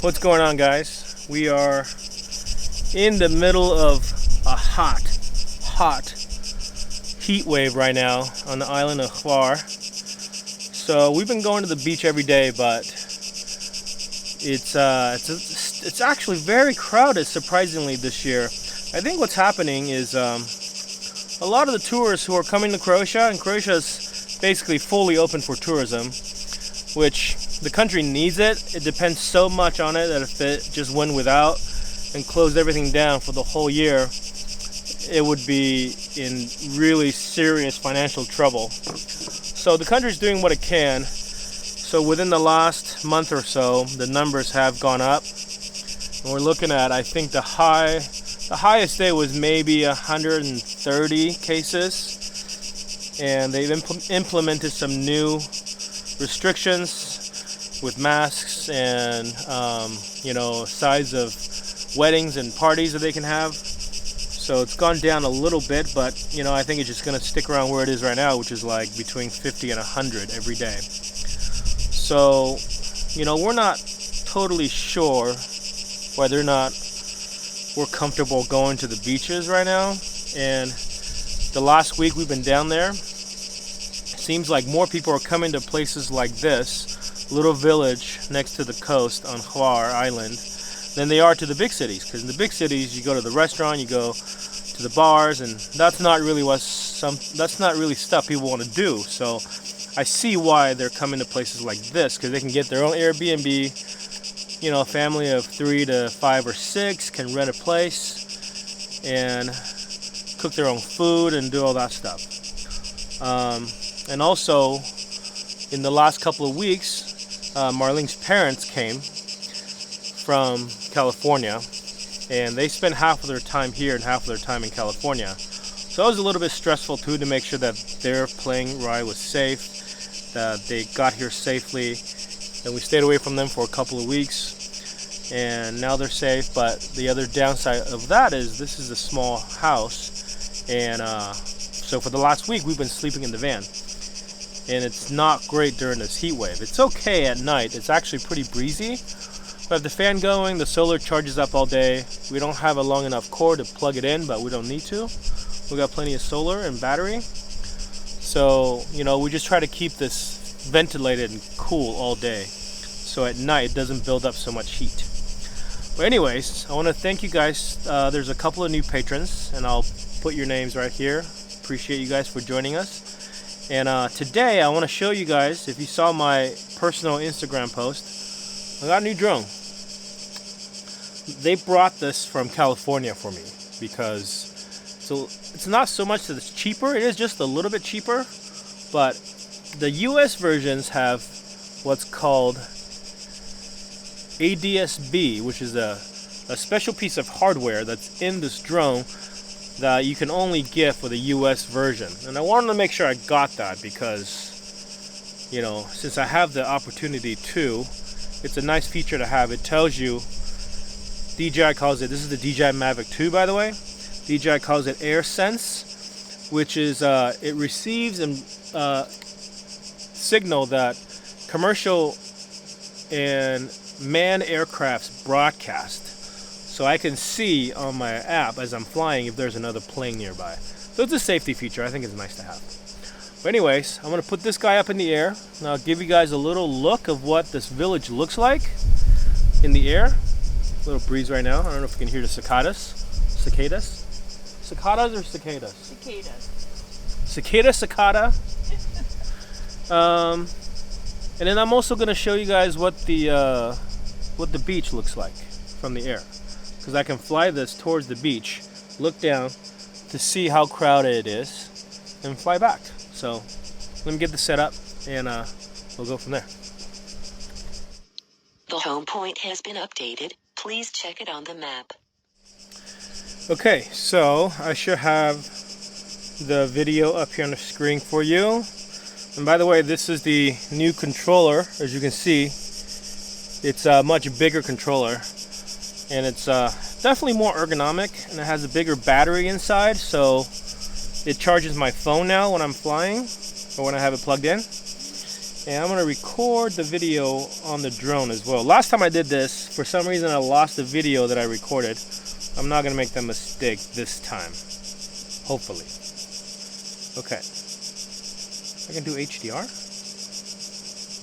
What's going on, guys? We are in the middle of a hot heat wave right now on the island of Hvar. So we've been going to the beach every day, but it's actually very crowded, surprisingly, this year. I think what's happening is a lot of the tourists who are coming to Croatia, and Croatia is basically fully open for tourism, which the country needs it. It depends so much on it that if it just went without and closed everything down for the whole year, it would be in really serious financial trouble. So the country's doing what it can. So within the last month or so, the numbers have gone up. And we're looking at, I think the highest day was maybe 130 cases. And they've implemented some new restrictions with masks and size of weddings and parties that they can have. So it's gone down a little bit, but I think it's just going to stick around where it is right now, which is like between 50 and 100 every day. So we're not totally sure whether or not we're comfortable going to the beaches right now. And the last week we've been down there, seems like more people are coming to places like this little village next to the coast on Hvar Island than they are to the big cities. Because in the big cities, you go to the restaurant, you go to the bars, and that's not really stuff people want to do. So I see why they're coming to places like this, because they can get their own Airbnb. A family of 3 to 5 or 6 can rent a place and cook their own food and do all that stuff. And also, in the last couple of weeks, Marlene's parents came from California, and they spent half of their time here and half of their time in California. So it was a little bit stressful too, to make sure that their plane ride was safe, that they got here safely. And we stayed away from them for a couple of weeks, and now they're safe. But the other downside of that is this is a small house, and so for the last week we've been sleeping in the van. And it's not great during this heat wave. It's okay at night. It's actually pretty breezy. We have the fan going, the solar charges up all day. We don't have a long enough cord to plug it in, but we don't need to. We got plenty of solar and battery. So, we just try to keep this ventilated and cool all day, so at night it doesn't build up so much heat. But anyways, I want to thank you guys. There's a couple of new patrons, and I'll put your names right here. Appreciate you guys for joining us. And today I want to show you guys, if you saw my personal Instagram post, I got a new drone. They brought this from California for me because it's not so much that it's cheaper. It is just a little bit cheaper, but the US versions have what's called ADS-B, which is a special piece of hardware that's in this drone that you can only get for the US version. And I wanted to make sure I got that because, since I have the opportunity to, it's a nice feature to have. It tells you, DJI calls it, this is the DJI Mavic 2, by the way. DJI calls it AirSense, which is, it receives and signal that commercial and manned aircrafts broadcast. So I can see on my app as I'm flying if there's another plane nearby. So it's a safety feature. I think it's nice to have. But anyways, I'm going to put this guy up in the air, and I'll give you guys a little look of what this village looks like in the air. A little breeze right now. I don't know if you can hear the cicadas. Cicadas? Cicadas or cicadas? Cicadas. Cicada. And then I'm also going to show you guys what the beach looks like from the air, because I can fly this towards the beach, look down to see how crowded it is, and fly back. So let me get this set up, and we'll go from there. The home point has been updated. Please check it on the map. Okay, so I should have the video up here on the screen for you. And by the way, this is the new controller. As you can see, it's a much bigger controller, and it's definitely more ergonomic, and it has a bigger battery inside, so it charges my phone now when I'm flying or when I have it plugged in. And I'm gonna record the video on the drone as well. Last time I did this, for some reason I lost the video that I recorded. I'm not gonna make that mistake this time. Hopefully. Okay. I can do HDR?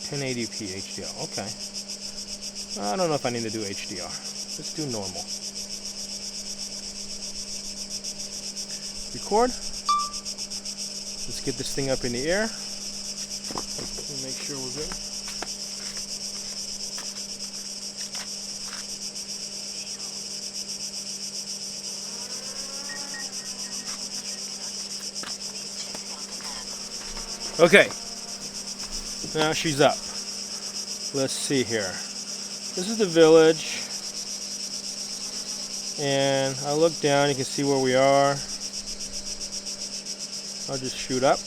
1080p HDR, okay. I don't know if I need to do HDR. Let's do normal. Record. Let's get this thing up in the air. Make sure we're good. Okay, now she's up. Let's see here. This is the village, and I look down, you can see where we are. I'll just shoot up.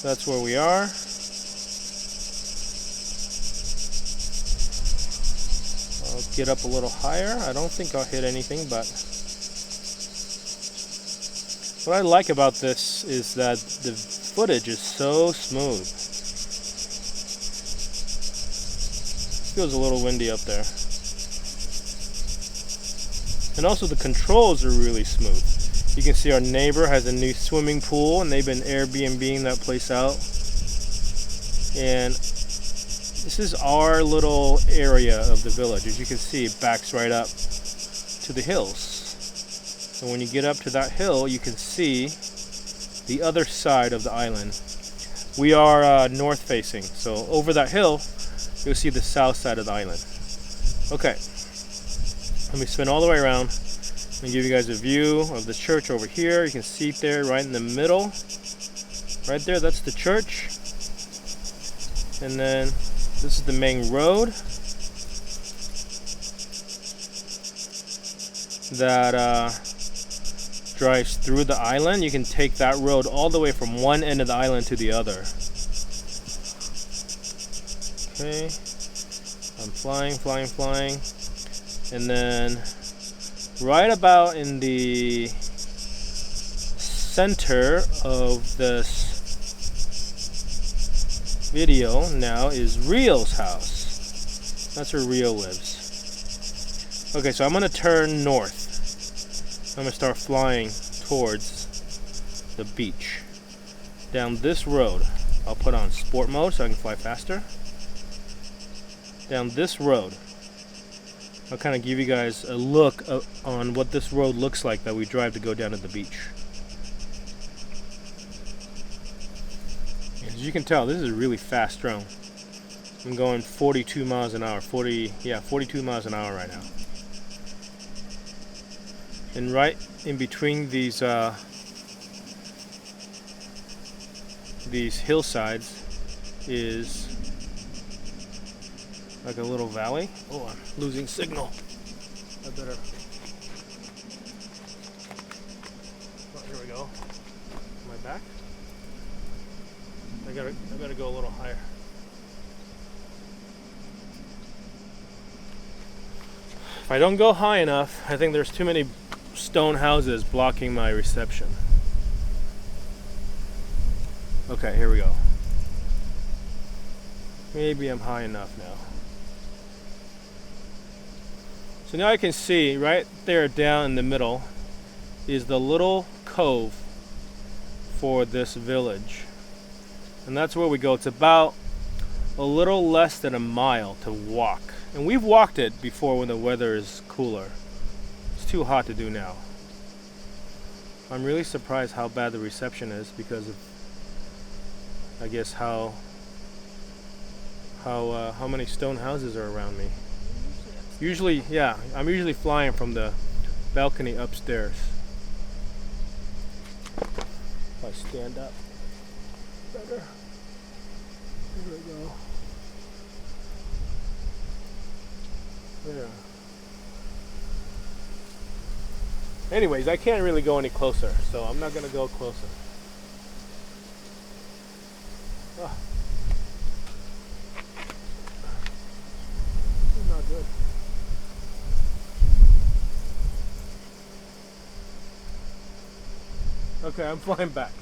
That's where we are. I'll get up a little higher. I don't think I'll hit anything, but what I like about this is that the footage is so smooth. Feels a little windy up there. And also the controls are really smooth. You can see our neighbor has a new swimming pool and they've been Airbnb-ing that place out. And this is our little area of the village. As you can see, it backs right up to the hills. And when you get up to that hill, you can see the other side of the island. We are north facing, so over that hill, you'll see the south side of the island. Okay, let me spin all the way around and give you guys a view of the church over here. You can see it there right in the middle. Right there, that's the church. And then this is the main road that drives through the island. You can take that road all the way from one end of the island to the other. Okay, I'm flying, and then right about in the center of this video now is Rio's house. That's where Rio lives. Okay, so I'm gonna turn north. I'm gonna start flying towards the beach. Down this road, I'll put on sport mode so I can fly faster. Down this road, I'll kind of give you guys a look on what this road looks like that we drive to go down to the beach. As you can tell, this is a really fast drone. I'm going 42 miles an hour, 42 miles an hour right now. And right in between these hillsides is like a little valley. Oh, I'm losing signal. I better. Oh, here we go. Am I back? I gotta go a little higher. If I don't go high enough, I think there's too many stone houses blocking my reception. Okay, here we go. Maybe I'm high enough now. So now I can see right there down in the middle is the little cove for this village. And that's where we go. It's about a little less than a mile to walk. And we've walked it before when the weather is cooler. It's too hot to do now. I'm really surprised how bad the reception is because of, I guess, how many stone houses are around me. Usually, yeah, I'm usually flying from the balcony upstairs. If I stand up better. Here we go. There. Anyways, I can't really go any closer, so I'm not gonna go closer. Ah. Not good. Okay, I'm flying back.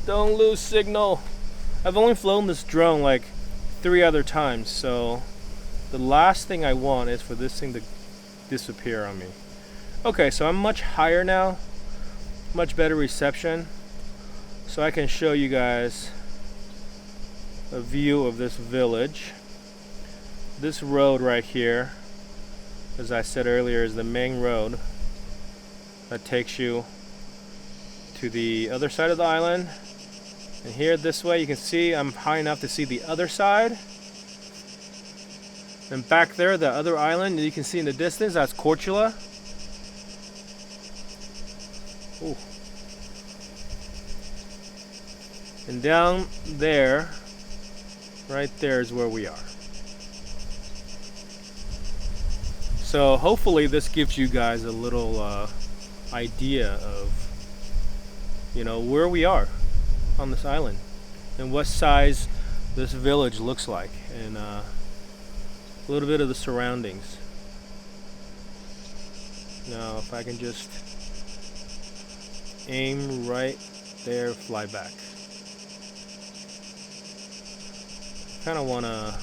Don't lose signal. I've only flown this drone like 3 other times, so the last thing I want is for this thing to disappear on me. Okay, so I'm much higher now, much better reception, so I can show you guys a view of this village. This road right here, as I said earlier, is the main road that takes you to the other side of the island. And here this way you can see I'm high enough to see the other side. And back there, the other island you can see in the distance, that's Croatia. Ooh. And down there, right there is where we are. So hopefully this gives you guys a little idea of, where we are on this island and what size this village looks like, and a little bit of the surroundings. Now if I can just aim right there, fly back. Kind of want to,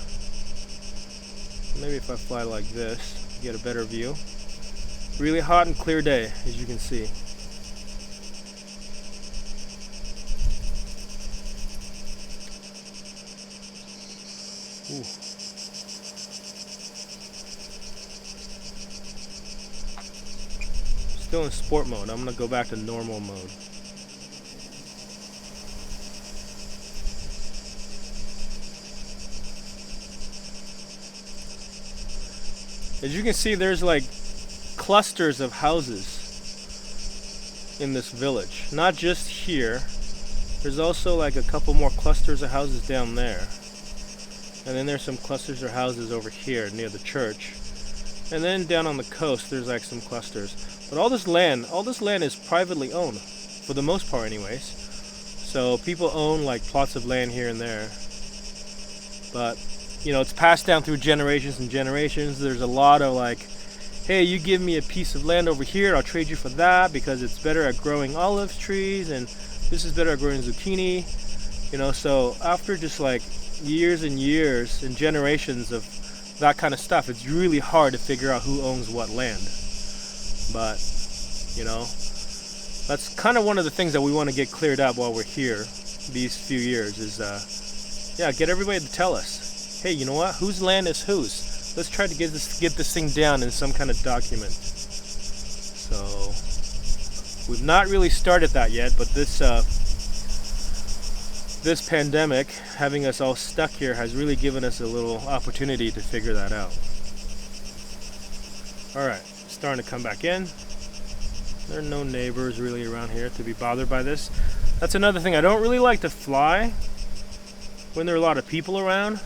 maybe if I fly like this, get a better view. Really hot and clear day, as you can see. Ooh. Still in sport mode. I'm gonna go back to normal mode. As you can see, there's like clusters of houses in this village. Not just here. There's also like a couple more clusters of houses down there. And then there's some clusters of houses over here near the church. And then down on the coast there's like some clusters. But all this land is privately owned, for the most part anyways. So people own like plots of land here and there. But it's passed down through generations and generations. There's a lot of like, hey, you give me a piece of land over here, I'll trade you for that because it's better at growing olive trees, and this is better at growing zucchini. So after just like years and years and generations of that kind of stuff, it's really hard to figure out who owns what land. But that's kind of one of the things that we want to get cleared up while we're here these few years is get everybody to tell us, hey, you know what, whose land is whose? Let's try to get this thing down in some kind of document. So we've not really started that yet, but this pandemic, having us all stuck here, has really given us a little opportunity to figure that out. Alright, starting to come back in. There are no neighbors really around here to be bothered by this. That's another thing, I don't really like to fly when there are a lot of people around.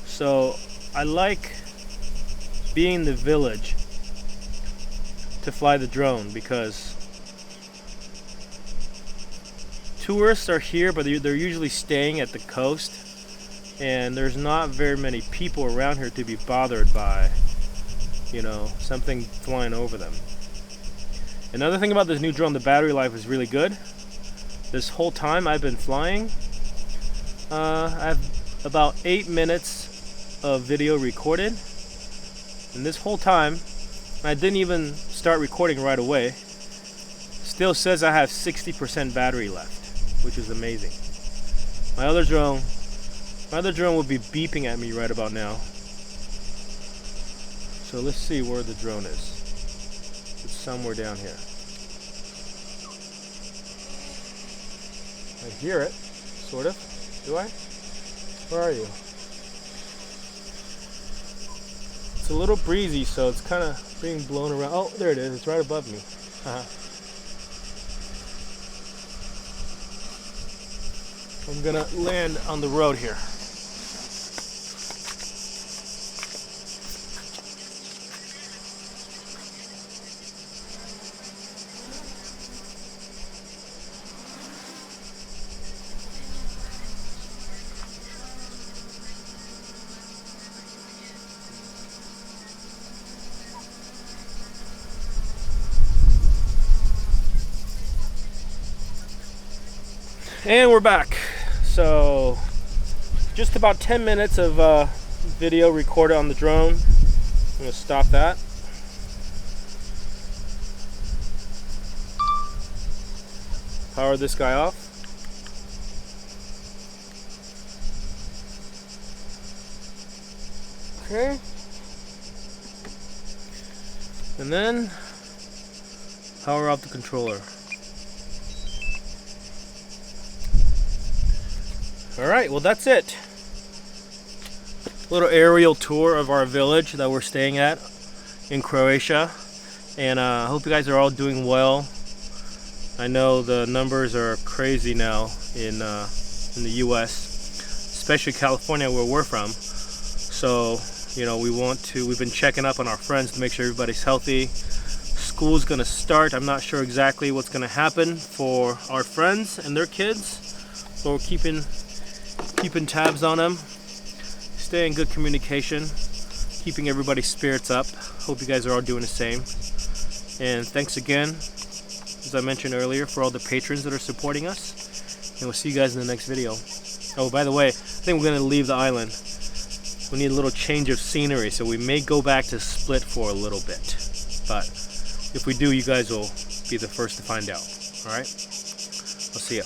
So I like being in the village to fly the drone because tourists are here, but they're usually staying at the coast, and there's not very many people around here to be bothered by, something flying over them. Another thing about this new drone, the battery life is really good. This whole time I've been flying, I have about 8 minutes of video recorded, and this whole time I didn't even start recording right away. Still says I have 60% battery left, which is amazing. My other drone would be beeping at me right about now. So let's see where the drone is. It's somewhere down here. I hear it, sort of. Do I? Where are you? It's a little breezy, so it's kind of being blown around. Oh, there it is. It's right above me. I'm gonna land on the road here. And we're back. So just about 10 minutes of video recorded on the drone. I'm going to stop that. Power this guy off. Okay. And then power off the controller. Alright, well that's it. Little aerial tour of our village that we're staying at in Croatia. And I hope you guys are all doing well. I know the numbers are crazy now in the US, especially California where we're from. So, you know, we've been checking up on our friends to make sure everybody's healthy. School's gonna start. I'm not sure exactly what's gonna happen for our friends and their kids. So we're keeping tabs on them. Stay in good communication, keeping everybody's spirits up. Hope you guys are all doing the same. And thanks again, as I mentioned earlier, for all the patrons that are supporting us. And we'll see you guys in the next video. Oh, by the way, I think we're gonna leave the island. We need a little change of scenery, so we may go back to Split for a little bit. But if we do, you guys will be the first to find out. Alright? I'll see ya.